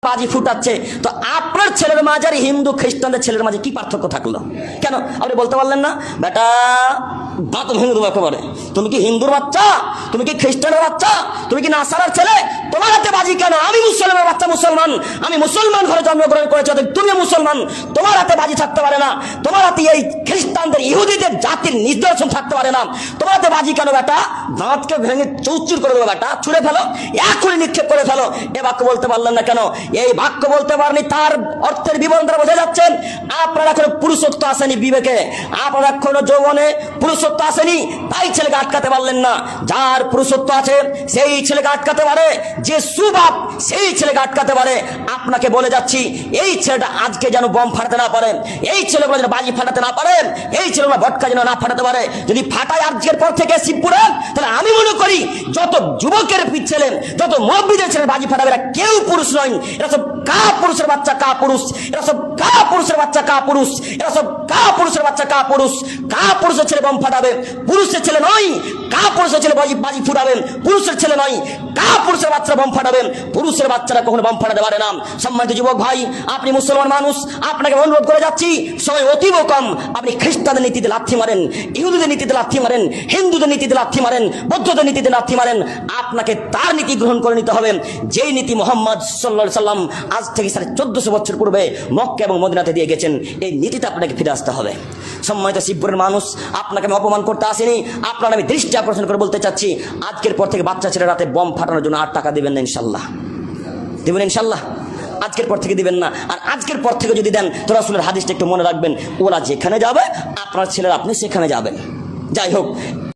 বাজি ফুটাচ্ছে, তো আপনার ছেলের মাঝে আর হিন্দু খ্রিস্টানদের ছেলের মাঝে কি পার্থক্য থাকলো? কেন আপনি বলতে পারলেন না বেটা বাতুম হিন্দু একেবারে, তুমি কি হিন্দুর বাচ্চা, তুমি কি খ্রিস্টানের বাচ্চা, তুমি কি নাসারার ছেলে, তোমার হাতে বাজি কেন? আমি মুসলমানের বাচ্চা, মুসলমান, আমি মুসলমান ঘরে জন্মগ্রহণ করেছি, তুমি মুসলমান, তোমার হাতে বাজি থাকতে পারে না, তোমার হাতে এই খ্রিস্টানদের ইহুদিদের জাতির নিদর্শন থাকতে পারে না, তোমার হাতে বাজি কেন? বেটা দাঁতকে ভেঙে চৌচুর করে দেবো, বেটা ছুঁড়ে ফেলো, এখনই নিক্ষেপ করে ফেলো। এ বাক্য বলতে পারলেন না কেন? এই বাক্য বলতে পারেনি, তার অর্থের বিবরণ দ্বারা বোঝা যাচ্ছেন আপনার এখনো পুরুষত্ব আসেনি বিবেকে, আপনার এখনো যৌবনে পুরুষত্ব আসেনি, তাই ছেলেকে আটকাতে পারলেন না। যার পুরুষত্ব আছে সেই ছেলেকে আটকাতে পারে, যে সুবাপ সেই ছেলেকে আটকাতে পারে। আপনাকে বলে যাচ্ছি, এই ছেলেটা আজকে যেন বম ফাটাতে না পারে, এই ছেলেগুলো যেন বাজি ফাটাতে না পারে, এই ছেলেগুলো ভটকা যেন না ফাটাতে পারে। যদি ফাটায় আজকের পর থেকে শিবপুরে, তাহলে আমি মনে করি যত যুবকের ছেলে, যত মুরব্বীদের ছেলে বাজি ফাটাবে, এরা কেউ পুরুষ নয়, এরা সব কা পুরুষের বাচ্চা, কা পুরুষ, এরা সব কা পুরুষের বাচ্চা, কা পুরুষ, এরা সব কা পুরুষের বাচ্চা, কা পুরুষ। কা পুরুষের ছেলে বম ফাটাবে, পুরুষের ছেলে নয়। কা পুরুষের ছেলে বাজি ফুটাবেন, পুরুষের ছেলে নয়। কা পুরুষের বাচ্চা বম ফাটাবেন, পুরুষের বাচ্চারা কখনো বম ফাটাতে পারে না। সম্মানিত যুবক ভাই, আপনি মুসলমান মানুষ, আপনাকে অনুরোধ করে যাচ্ছি, সময় অতীব কম, আপনি খ্রিস্টানদের নীতিতে লাথি মারেন, ইহুদিদের নীতিতে লাথি মারেন, হিন্দুদের নীতিতে লাথি মারেন, বৌদ্ধদের নীতিতে লাথি মারেন, আপনাকে তার নীতি গ্রহণ করে নিতে হবে, যেই নীতি মোহাম্মদ সাল্লাল্লাহু আলাইহি সাল্লাম আজ থেকে 1450 বছর পূর্বে মক্কা এবং মদিনাতে দিয়ে গেছেন। এই নীতিতে আপনাকে ফিরে আসতে হবে। সম্মানিত শিবপুরের মানুষ, আপনাকে আমি অপমান করতে আসিনি, আপনার আমি দৃষ্টি আকর্ষণ করে বলতে চাচ্ছি, আজকের পর থেকে বাচ্চা ছেলে রাতে বম ফাটানোর জন্য 8 টাকা দিবেন না, ইনশাল্লাহ দিবেন, ইনশাল্লাহ আজকের পর থেকে দিবেন না। আর আজকের পর থেকে যদি দেন তো রাসূলের হাদিসটা একটু মনে রাখবেন, ওরা যেখানে যাবে আপনার ছেলেরা আপনি সেখানে যাবেন। যাই হোক,